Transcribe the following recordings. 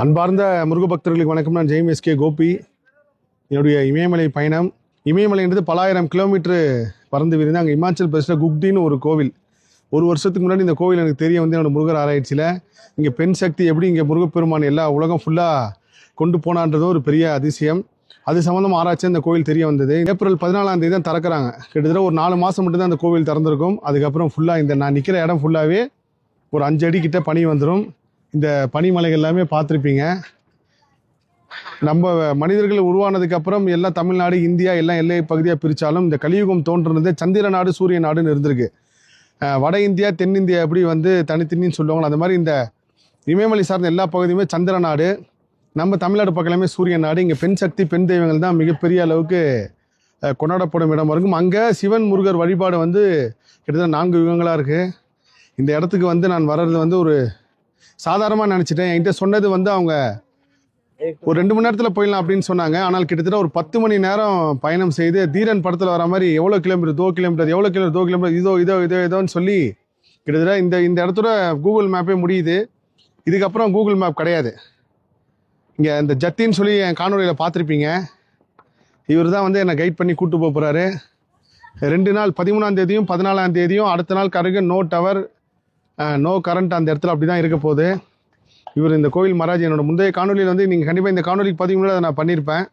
அன்பார்ந்த முருக பக்தர்களுக்கு வணக்கம். நான் ஜெயம் எஸ்கே கோபி. என்னுடைய இமயமலை பயணம், இமயமலைன்றது பல ஆயிரம் கிலோமீட்டர் பறந்து விரிந்து அங்கே இமாச்சல் பிரதேசில் குப்தின்னு ஒரு கோவில். ஒரு வருஷத்துக்கு முன்னாடி இந்த கோவில் எனக்கு தெரிய வந்து என்னோட முருகர் ஆராய்ச்சியில் இங்கே பெண் சக்தி எப்படி இங்கே முருகப்பெருமான் எல்லா உலகம் ஃபுல்லாக கொண்டு போனான்றதும் ஒரு பெரிய அதிசயம். அது சம்மந்தமாக ஆராய்ச்சி இந்த கோவில் தெரிய வந்தது. ஏப்ரல் 14 தான் திறக்கிறாங்க. கிட்டத்தட்ட ஒரு 4 மாதம் மட்டும்தான் அந்த கோவில் திறந்திருக்கும். அதுக்கப்புறம் ஃபுல்லாக இந்த நான் நிற்கிற இடம் ஃபுல்லாகவே ஒரு 5 அடி கிட்ட பனி வந்துடும். இந்த பனிமலைகள் எல்லாமே பார்த்துருப்பீங்க. நம்ம மனிதர்கள் உருவானதுக்கு அப்புறம் எல்லாம் தமிழ்நாடு, இந்தியா எல்லாம் எல்லை பகுதியாக பிரித்தாலும் இந்த கலியுகம் தோன்றுறது சந்திர நாடு, சூரிய நாடுன்னு இருந்திருக்கு. வட இந்தியா, தென்னிந்தியா எப்படி வந்து தனித்தனின்னு சொல்லுவாங்களோ அந்த மாதிரி இந்த இமயமலை சார்ந்த எல்லா பகுதியுமே சந்திர நாடு. நம்ம தமிழ்நாடு பக்கமே சூரிய நாடு. இங்கே பெண் சக்தி, பெண் தெய்வங்கள் தான் மிகப்பெரிய அளவுக்கு கொண்டாடப்படும் இடம் இருக்கும். அங்கே சிவன் முருகர் வழிபாடு வந்து கிட்டத்தட்ட 4 யுகங்களாக இருக்குது. இந்த இடத்துக்கு வந்து நான் வர்றது வந்து ஒரு சாதாரணமாக நினச்சிட்டேன். என்கிட்ட சொன்னது வந்து அவங்க ஒரு 2 மணி நேரத்தில் போயிடலாம் அப்படின்னு சொன்னாங்க. ஆனால் கிட்டத்தட்ட ஒரு 10 மணி நேரம் பயணம் செய்து தீரன் படத்தில் வர மாதிரி எவ்வளோ கிலோமீட்டர், எவ்வளோ கிலோமீட்டர், இதோன்னு சொல்லி கிட்டத்தட்ட இந்த இடத்தோட கூகுள் மேப்பே முடியுது. இதுக்கப்புறம் கூகுள் மேப் கிடையாது. இங்கே இந்த ஜத்தின்னு சொல்லி என் காணொலியில் பார்த்துருப்பீங்க. இவர் தான் வந்து என்னை கைட் பண்ணி கூப்பிட்டு போகிறாரு. 2 நாள் 13ஆம் தேதியும் 14ஆம் தேதியும் அடுத்த நாள் கருக நோ டவர், நோ கரண்ட் அந்த இடத்துல அப்படி தான் இருக்க போகுது. இவர் இந்த கோவில் மகாராஜ் என்னோட முந்தைய காணொலியில் வந்து நீங்கள் கண்டிப்பாக இந்த காணொலிக்கு 10 முன்னாடி அதை நான் பண்ணியிருப்பேன்.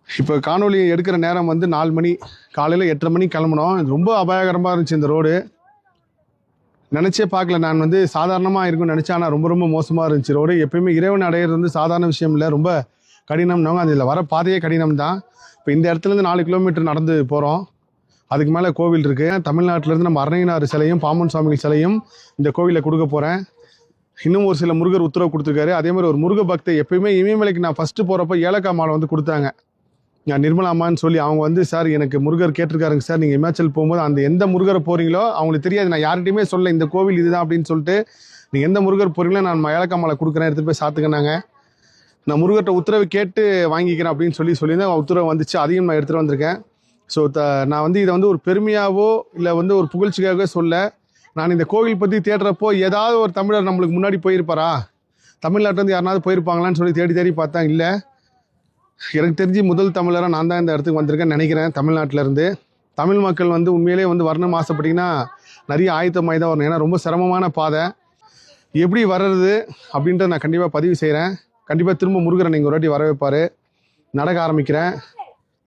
இப்போ காணொலி எடுக்கிற நேரம் வந்து 4 மணி, காலையில் 8:30 மணிக்கு கிளம்பணும். இது ரொம்ப அபாயகரமாக இருந்துச்சு இந்த ரோடு. நினச்சே பார்க்கல. நான் வந்து சாதாரணமாக இருக்கும்னு நினச்சேன். ஆனால் ரொம்ப ரொம்ப மோசமாக இருந்துச்சு ரோடு. எப்பயுமே இறைவன் அடையிறது வந்து சாதாரண விஷயம் இல்லை, ரொம்ப கடினம்னாங்க. அதில் வர பாதையே கடினம் தான். இப்போ இந்த இடத்துலேருந்து 4 கிலோமீட்டர் நடந்து போகிறோம். அதுக்கு மேலே கோவில் இருக்குது. தமிழ்நாட்டிலேருந்து நம்ம அருணகிரிநாதர் சிலையும் பாம்பன் சுவாமிகள் சிலையும் இந்த கோவிலில் கொடுக்க போகிறேன். இன்னும் ஒரு சில முருகர் உத்தரவு கொடுத்துருக்காரு. அதே மாதிரி ஒரு முருக பக்தை எப்பயுமே இமயமலைக்கு நான் ஃபஸ்ட்டு போகிறப்ப ஏலக்காய் மாலை வந்து கொடுத்தாங்க. நிர்மலாமான்னு சொல்லி அவங்க வந்து, சார் எனக்கு முருகர் கேட்டிருக்காருங்க சார், நீங்கள் இமாச்சல் போகும்போது அந்த எந்த முருகரை போகிறீங்களோ அவங்களுக்கு தெரியாது, நான் யார்கிட்டையுமே சொல்ல இந்த கோவில் இதுதான் அப்படின்னு சொல்லிட்டு, நீங்கள் எந்த முருகர் போகிறீங்களோ நான் ஏலக்காய் மாலை கொடுக்குறேன், எடுத்துகிட்டு போய் சாத்துக்கினாங்க. நான் முருகர்கிட்ட உத்தரவு கேட்டு வாங்கிக்கிறேன் அப்படின்னு சொல்லியிருந்தேன். உத்தரவு வந்துச்சு, அதையும் நான் எடுத்துகிட்டு வந்திருக்கேன். ஸோ நான் வந்து இதை வந்து ஒரு பெருமையாகவோ இல்லை வந்து ஒரு புகழ்ச்சிக்காகவோ சொல்ல, நான் இந்த கோவில் பற்றி தேடுறப்போ ஏதாவது ஒரு தமிழர் நம்மளுக்கு முன்னாடி போயிருப்பாரா, தமிழ்நாட்டிலேருந்து யாருனாவது போயிருப்பாங்களான்னு சொல்லி தேடி பார்த்தா இல்லை. எனக்கு தெரிஞ்சு முதல் தமிழராக நான் தான் இந்த இடத்துக்கு வந்திருக்கேன்னு நினைக்கிறேன். தமிழ்நாட்டிலேருந்து தமிழ் மக்கள் வந்து உண்மையிலே வந்து வரணும் ஆசைப்பட்டிங்கன்னா நிறைய ஆயத்தமாகி தான் வரணும். ஏன்னா ரொம்ப சிரமமான பாதை. எப்படி வர்றது அப்படின்றத நான் கண்டிப்பாக பதிவு செய்கிறேன். கண்டிப்பாக திரும்ப முருகரை நீங்கள் ஒரு வாட்டி வர வைப்பார். நடக்க ஆரம்பிக்கிறேன்.